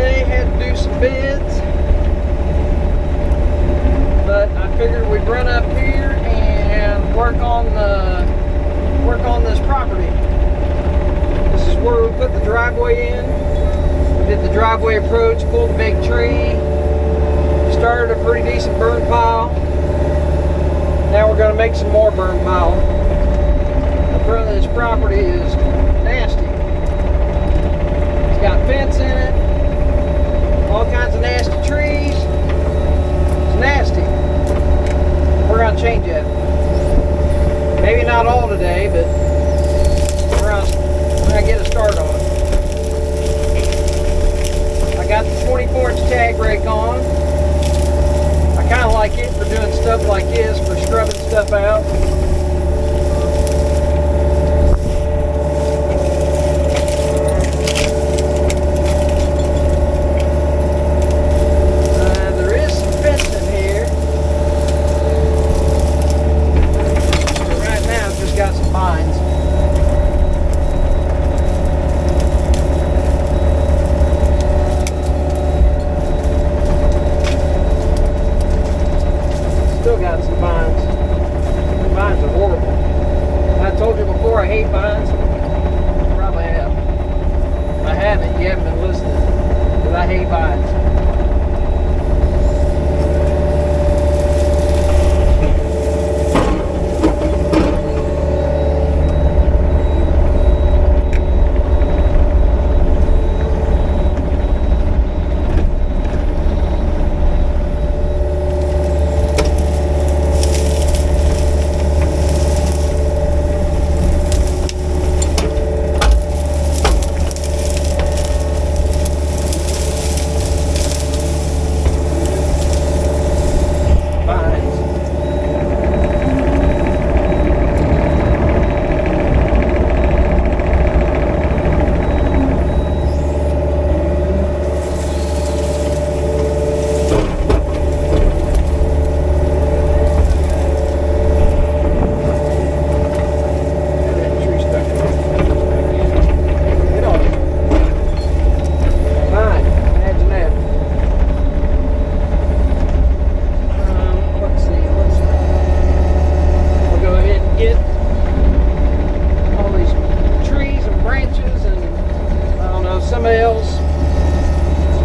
today, had to do some bids, but I figured we'd run up here and work on this property. This is where we put the driveway in. We did the driveway approach, pulled a big tree, started a pretty decent burn pile. Now we're going to make some more burn pile. The front of this property is nasty. It's got fence in it, all kinds of nasty trees. It's nasty. We're going to change that. Maybe not all today, but we're going to get a start on it. I got the 24-inch tag rake on. I kind of like it for doing stuff like this, for scrubbing stuff out. Still got some vines. The vines are horrible. I told you before I hate vines. I probably have. If I haven't, you haven't been listening. Because I hate vines.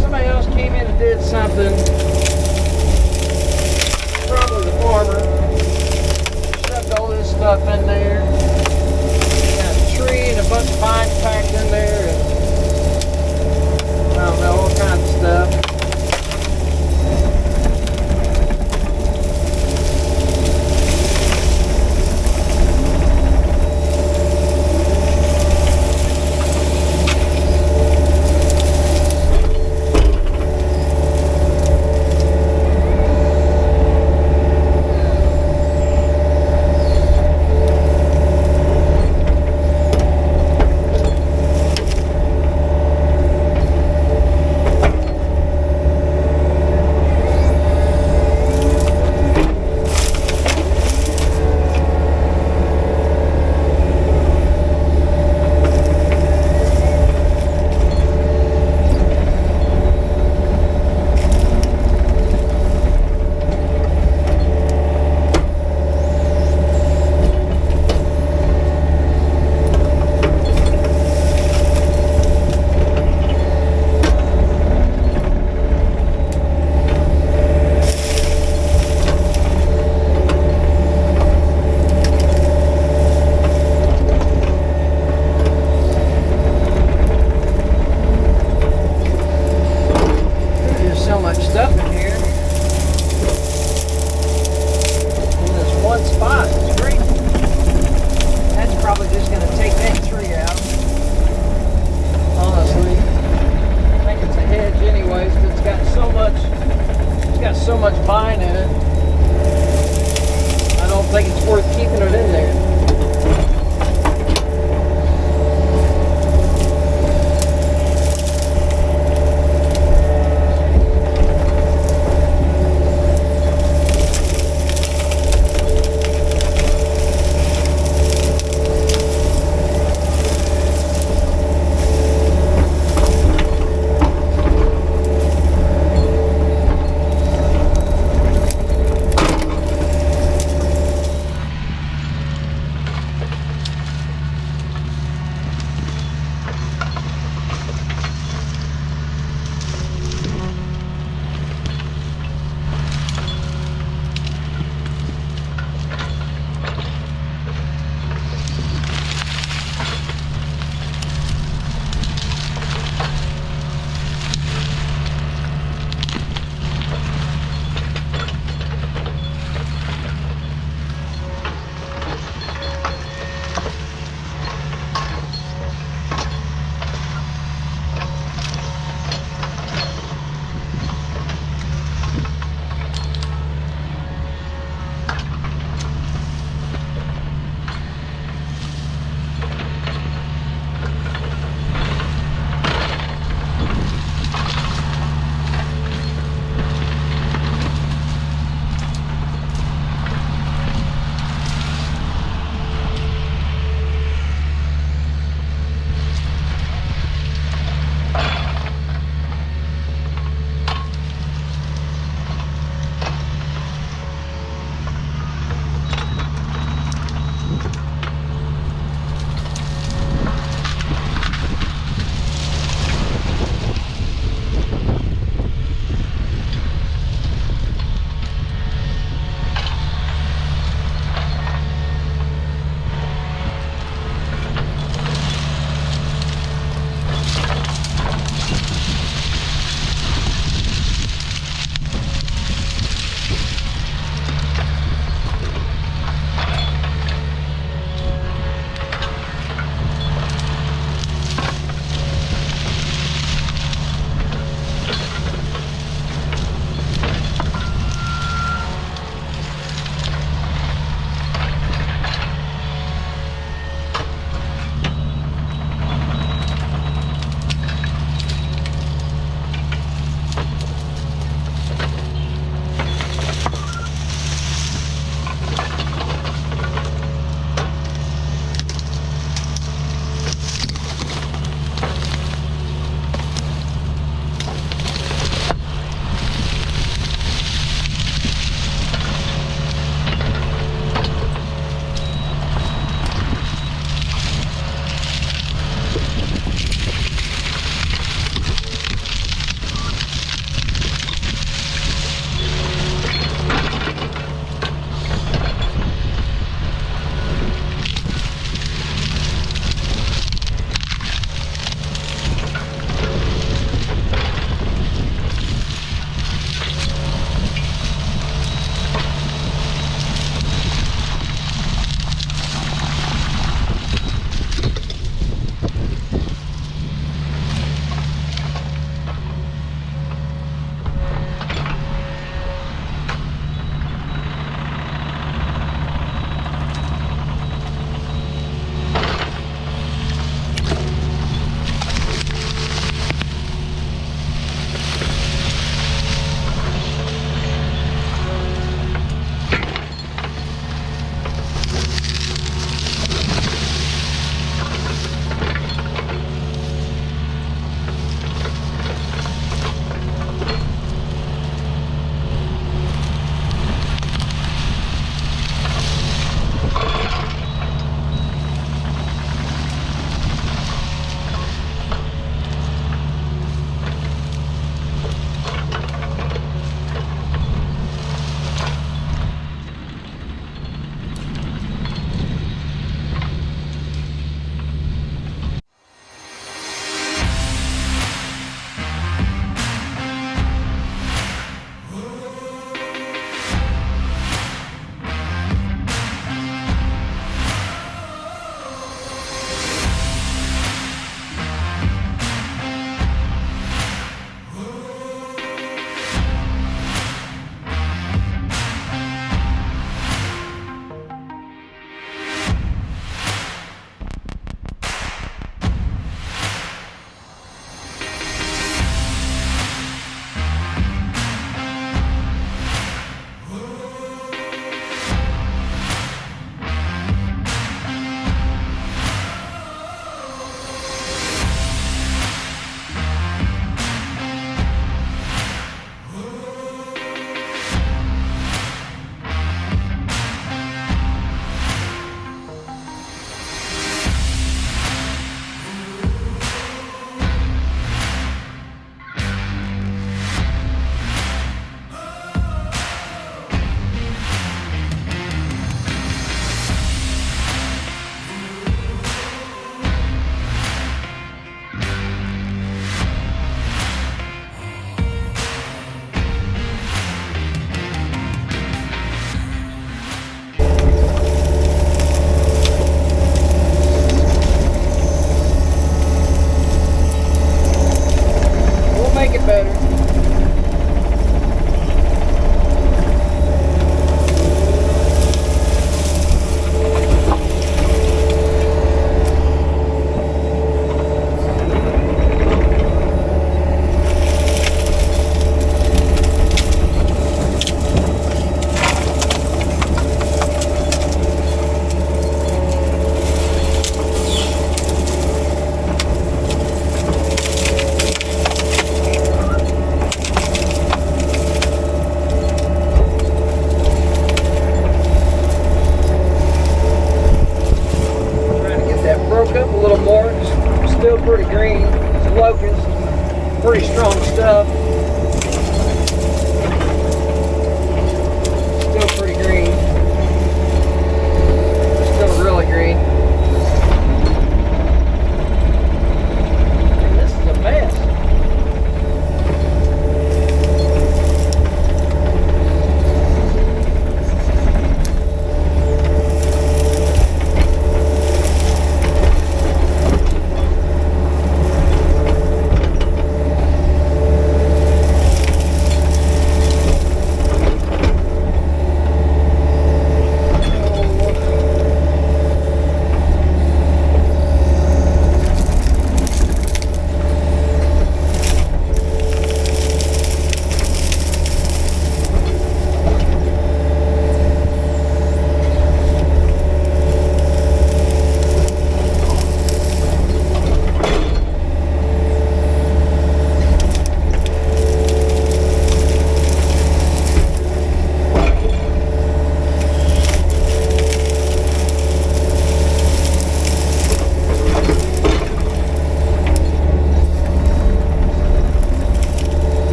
Somebody else came in and did something. Probably the farmer. Shoved all this stuff in there. Got a tree and a bunch of vines packed in there, and I don't know, all kinds of stuff. So much vine in it, I don't think it's worth keeping it in there.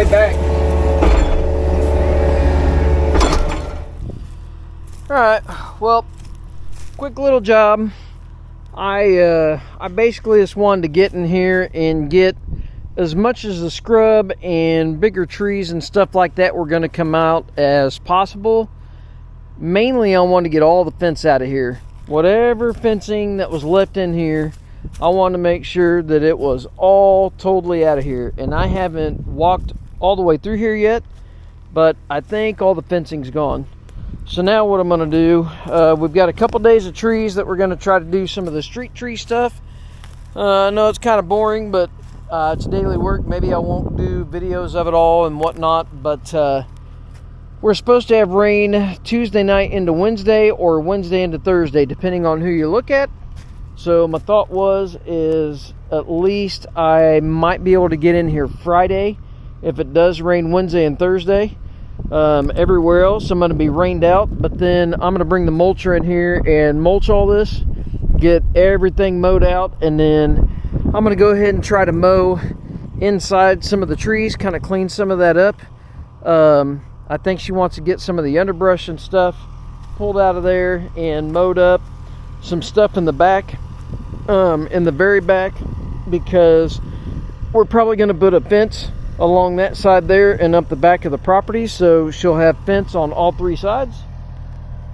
be back. Alright, well, quick little job. I basically just wanted to get in here and get as much as the scrub and bigger trees and stuff like that were going to come out as possible. Mainly I wanted to get all the fence out of here. Whatever fencing that was left in here, I wanted to make sure that it was all totally out of here. And I haven't walked all the way through here yet, but I think all the fencing's gone. So now what I'm going to do, we've got a couple days of trees that we're going to try to do some of the street tree stuff. I know it's kind of boring, but it's daily work. Maybe I won't do videos of it all and whatnot, but we're supposed to have rain Tuesday night into Wednesday or Wednesday into Thursday, depending on who you look at. So my thought is at least I might be able to get in here Friday if it does rain Wednesday and Thursday. Everywhere else I'm going to be rained out, but then I'm going to bring the mulcher in here and mulch all this, get everything mowed out, and then I'm going to go ahead and try to mow inside some of the trees, kind of clean some of that up. I think she wants to get some of the underbrush and stuff pulled out of there and mowed up. Some stuff in the back, in the very back, because we're probably going to put a fence along that side there and up the back of the property, so she'll have fence on all three sides.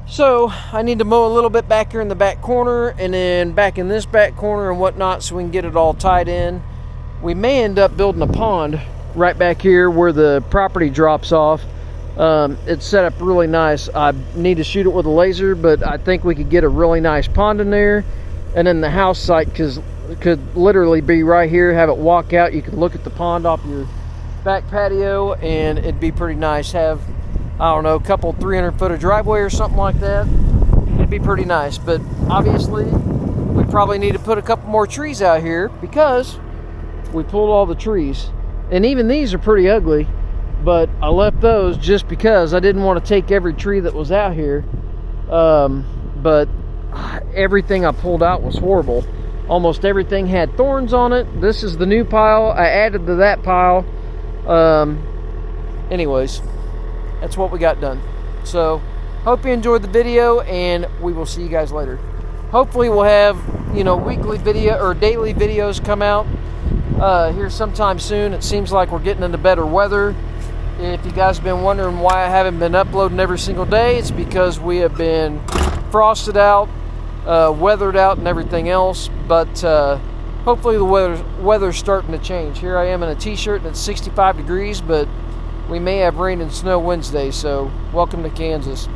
So I need to mow a little bit back here in the back corner and then back in this back corner and whatnot, so we can get it all tied in. We may end up building a pond right back here where the property drops off. It's set up really nice. I need to shoot it with a laser, but I think we could get a really nice pond in there. And then the house site could literally be right here, have it walk out. You can look at the pond off your back patio, and it'd be pretty nice. Have, I don't know, a couple 300-foot of driveway or something like that. It'd be pretty nice. But obviously we probably need to put a couple more trees out here because we pulled all the trees, and even these are pretty ugly, but I left those just because I didn't want to take every tree that was out here. But everything I pulled out was horrible. Almost everything had thorns on it. This is the new pile. I added to that pile. Anyways, that's what we got done. So hope you enjoyed the video, and we will see you guys later. Hopefully we'll have, weekly video or daily videos come out here sometime soon. It seems like we're getting into better weather. If you guys have been wondering why I haven't been uploading every single day, it's because we have been frosted out, weathered out, and everything else. But hopefully the weather's starting to change. Here I am in a t-shirt and it's 65 degrees, but we may have rain and snow Wednesday, so welcome to Kansas.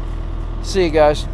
See you guys.